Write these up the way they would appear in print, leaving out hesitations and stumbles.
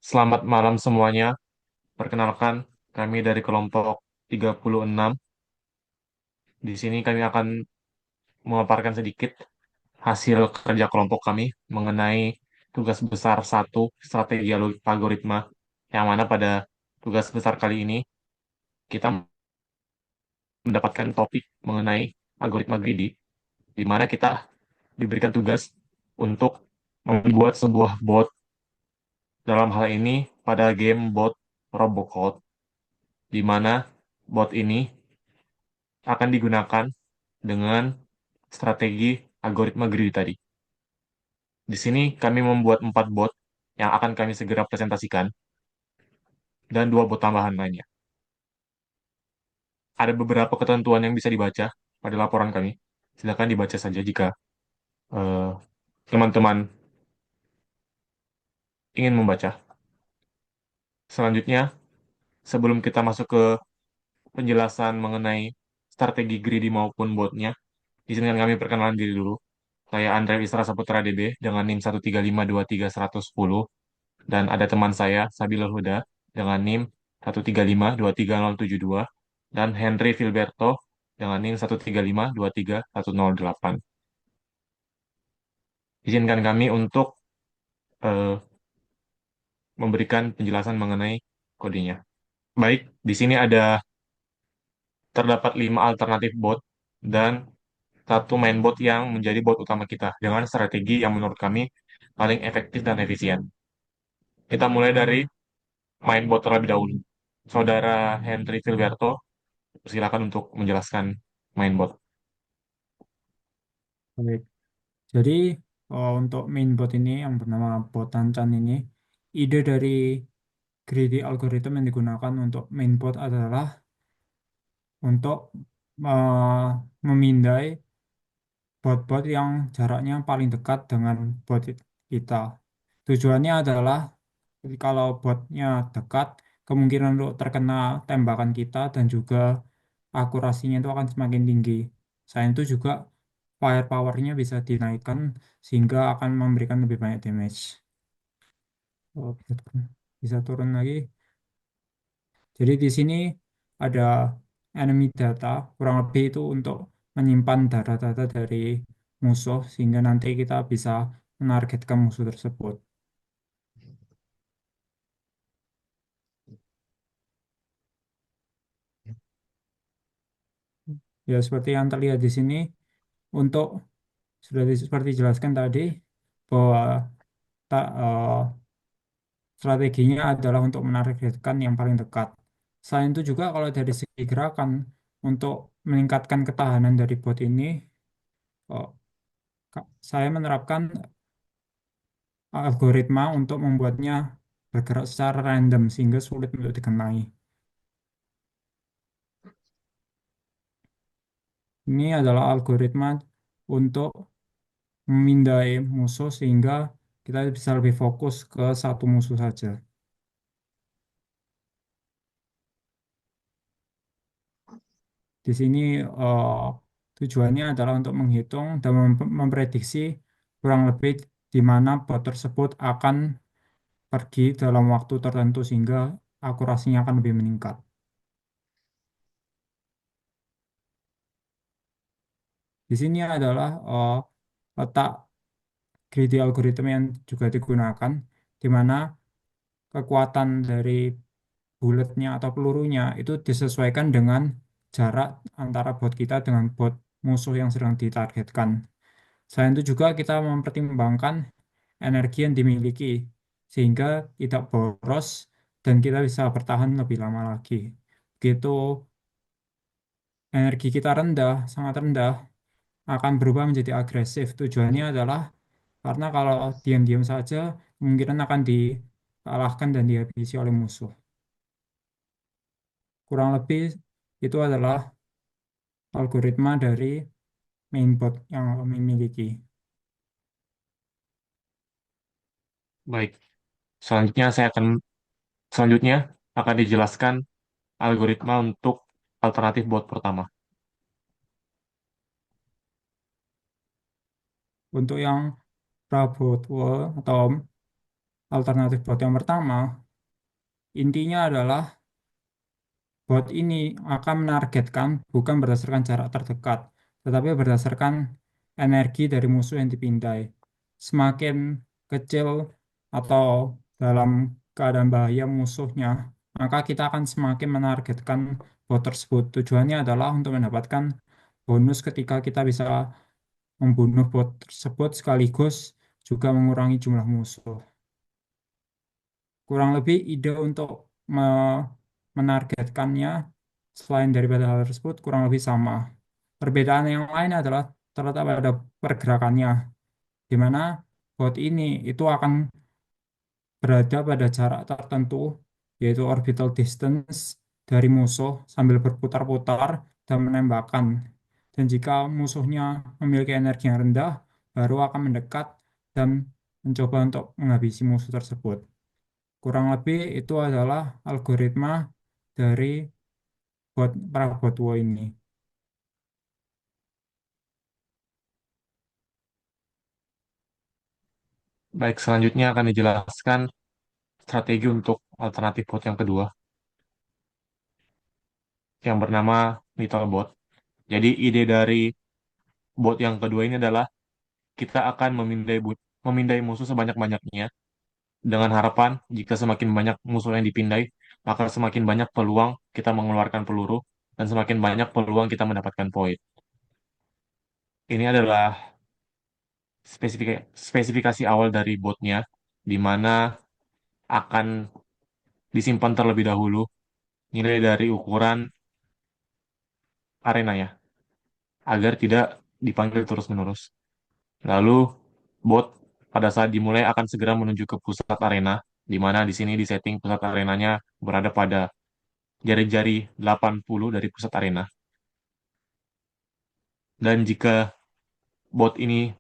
Selamat malam semuanya. Perkenalkan, kami dari kelompok 36. Di sini kami akan memaparkan sedikit hasil kerja kelompok kami mengenai tugas besar satu strategi algoritma, yang mana pada tugas besar kali ini kita mendapatkan topik mengenai algoritma greedy, di mana kita diberikan tugas untuk membuat sebuah bot, dalam hal ini pada game bot Robocode, di mana bot ini akan digunakan dengan strategi algoritma greedy tadi. Di sini kami membuat 4 bot yang akan kami segera presentasikan dan 2 bot tambahan lainnya. Ada beberapa ketentuan yang bisa dibaca pada laporan kami. Silakan dibaca saja jika eh, teman-teman ingin membaca. Selanjutnya, sebelum kita masuk ke penjelasan mengenai strategi greedy maupun botnya, izinkan kami perkenalan diri dulu. Saya Andre Wisra Saputra DB dengan NIM 1352310, dan ada teman saya Sabilul Huda dengan NIM 135237072, dan Henry Filberto dengan NIM 135231008. Izinkan kami untuk eh, memberikan penjelasan mengenai kodenya. Baik, di sini terdapat 5 alternatif bot dan satu mainbot yang menjadi bot utama kita dengan strategi yang menurut kami paling efektif dan efisien. Kita mulai dari mainbot terlebih dahulu. Saudara Henry Filberto, silakan untuk menjelaskan mainbot. Baik. Jadi untuk mainbot ini yang bernama bot Tancan ini, ide dari greedy algorithm yang digunakan untuk mainbot adalah untuk memindai bot-bot yang jaraknya paling dekat dengan bot kita. Tujuannya adalah kalau botnya dekat, kemungkinan untuk terkena tembakan kita dan juga akurasinya itu akan semakin tinggi. Selain itu juga firepower-nya bisa dinaikkan sehingga akan memberikan lebih banyak damage. Oh, bisa turun lagi. Jadi di sini ada enemy data, kurang lebih itu untuk menyimpan data-data dari musuh sehingga nanti kita bisa menargetkan musuh tersebut. Ya seperti yang terlihat di sini, untuk seperti dijelaskan tadi bahwa strateginya adalah untuk menargetkan yang paling dekat. Selain itu juga kalau dari segi gerakan, untuk meningkatkan ketahanan dari bot ini, eh, saya menerapkan algoritma untuk membuatnya bergerak secara random sehingga sulit untuk dikenali. Ini adalah algoritma untuk memindai musuh sehingga kita bisa lebih fokus ke satu musuh saja. Di sini eh, tujuannya adalah untuk menghitung dan memprediksi kurang lebih di mana bot tersebut akan pergi dalam waktu tertentu sehingga akurasinya akan lebih meningkat. Di sini adalah letak greedy algorithm yang juga digunakan, di mana kekuatan dari bulletnya atau pelurunya itu disesuaikan dengan jarak antara bot kita dengan bot musuh yang sedang ditargetkan. Selain itu juga kita mempertimbangkan energi yang dimiliki sehingga tidak boros dan kita bisa bertahan lebih lama lagi. Begitu energi kita rendah, sangat rendah, akan berubah menjadi agresif. Tujuannya adalah karena kalau diam-diam saja, kemungkinan akan dikalahkan dan dihabisi oleh musuh. Kurang lebih itu adalah algoritma dari mainbot yang kami miliki. Baik, selanjutnya selanjutnya akan dijelaskan algoritma untuk alternatif bot pertama. Untuk yang Prabotwo atau alternatif bot yang pertama, intinya adalah bot ini akan menargetkan bukan berdasarkan jarak terdekat, tetapi berdasarkan energi dari musuh yang dipindai. Semakin kecil atau dalam keadaan bahaya musuhnya, maka kita akan semakin menargetkan bot tersebut. Tujuannya adalah untuk mendapatkan bonus ketika kita bisa membunuh bot tersebut sekaligus juga mengurangi jumlah musuh. Kurang lebih ide untuk menargetkannya selain daripada hal tersebut kurang lebih sama. Perbedaan yang lain adalah terletak pada pergerakannya, di mana bot ini itu akan berada pada jarak tertentu, yaitu orbital distance dari musuh sambil berputar-putar dan menembakkan. Dan jika musuhnya memiliki energi yang rendah, baru akan mendekat dan mencoba untuk menghabisi musuh tersebut. Kurang lebih itu adalah algoritma dari perabot Wo ini. Baik, selanjutnya akan dijelaskan strategi untuk alternatif bot yang kedua, yang bernama Little Bot. Jadi ide dari bot yang kedua ini adalah kita akan memindai musuh sebanyak-banyaknya dengan harapan jika semakin banyak musuh yang dipindai, maka semakin banyak peluang kita mengeluarkan peluru dan semakin banyak peluang kita mendapatkan poin. Ini adalah spesifikasi awal dari botnya, di mana akan disimpan terlebih dahulu nilai dari ukuran arena ya, agar tidak dipanggil terus-menerus. Lalu bot pada saat dimulai akan segera menuju ke pusat arena, di mana di sini disetting pusat arenanya berada pada jari-jari 80 dari pusat arena. Dan jika bot ini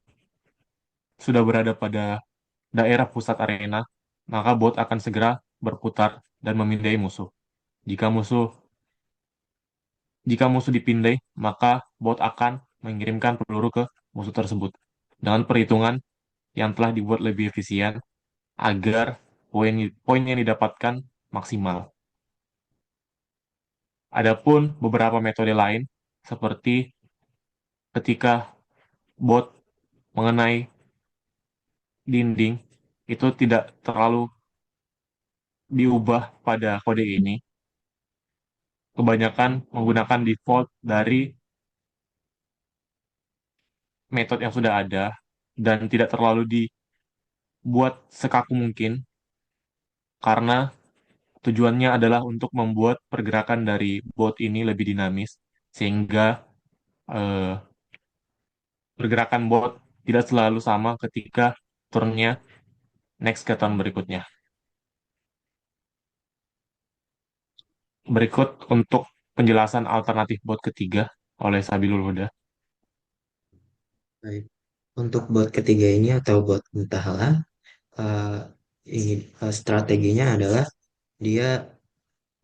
sudah berada pada daerah pusat arena, maka bot akan segera berputar dan memindai musuh. Jika musuh jika musuh dipindai, maka bot akan mengirimkan peluru ke musuh tersebut dengan perhitungan yang telah dibuat lebih efisien agar poin poin yang didapatkan maksimal. Adapun beberapa metode lain seperti ketika bot mengenai dinding itu tidak terlalu diubah pada kode ini, kebanyakan menggunakan default dari metode yang sudah ada dan tidak terlalu dibuat sekaku mungkin karena tujuannya adalah untuk membuat pergerakan dari bot ini lebih dinamis sehingga eh, pergerakan bot tidak selalu sama ketika turnnya next ke turn berikutnya. Berikut untuk penjelasan alternatif bot ketiga oleh Sabilul Huda. Baik. Untuk bot ketiga ini atau bot Mutahala, eh, ini strateginya adalah dia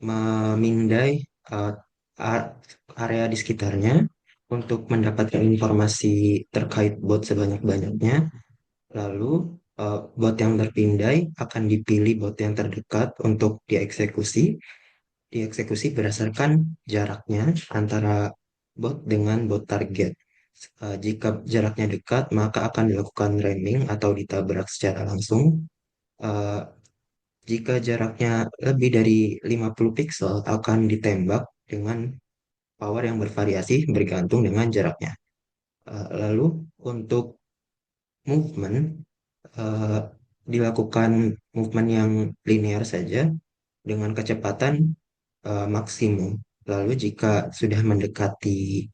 memindai eh, a- area di sekitarnya untuk mendapatkan informasi terkait bot sebanyak-banyaknya. Lalu bot yang terpindai akan dipilih bot yang terdekat untuk dieksekusi. Dieksekusi berdasarkan jaraknya antara bot dengan bot target. Jika jaraknya dekat, maka akan dilakukan ramming atau ditabrak secara langsung. Eh, Jika jaraknya lebih dari 50 pixel, akan ditembak dengan power yang bervariasi bergantung dengan jaraknya. Lalu untuk movement, eh, dilakukan movement yang linear saja dengan kecepatan maksimum. Lalu jika sudah mendekati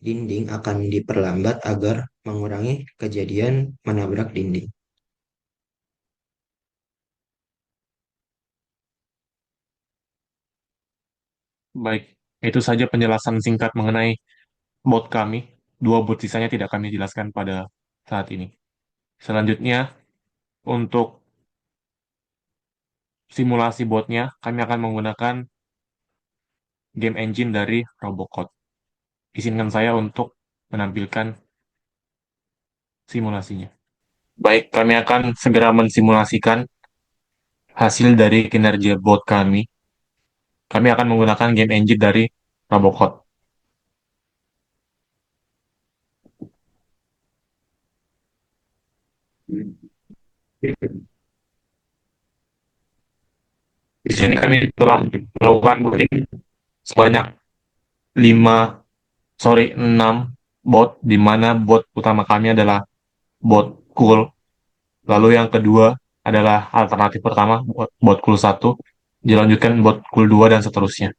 dinding akan diperlambat agar mengurangi kejadian menabrak dinding. Baik, itu saja penjelasan singkat mengenai bot kami. Dua bot sisanya tidak kami jelaskan pada saat ini. Selanjutnya, untuk simulasi botnya, kami akan menggunakan game engine dari Robocode. Izinkan saya untuk menampilkan simulasinya. Baik, kami akan segera mensimulasikan hasil dari kinerja bot kami akan menggunakan game engine dari Robocode. Di sini kami telah melakukan booting sebanyak 5, sorry, 6 bot, di mana bot utama kami adalah bot cool. Lalu yang kedua adalah alternatif pertama, bot cool 1, dilanjutkan bot cool 2, dan seterusnya.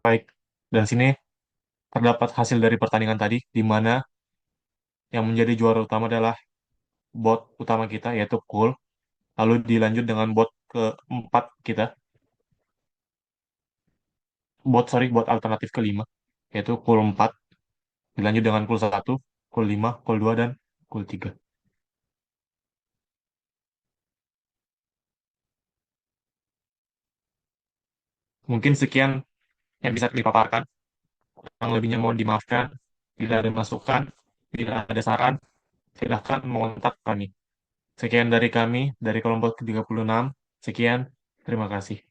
Baik, dan sini terdapat hasil dari pertandingan tadi, di mana yang menjadi juara utama adalah bot utama kita, yaitu Cool. Lalu dilanjut dengan bot keempat kita, bot alternatif kelima, yaitu Cool 4. Dilanjut dengan Cool 1, Cool 5, Cool 2, dan Cool 3. Mungkin sekian yang bisa dipaparkan. Yang lebihnya mohon dimaafkan. Bila ada masukan, bila ada saran, silahkan mengontak kami. Sekian dari kami, dari kelompok 36. Sekian, terima kasih.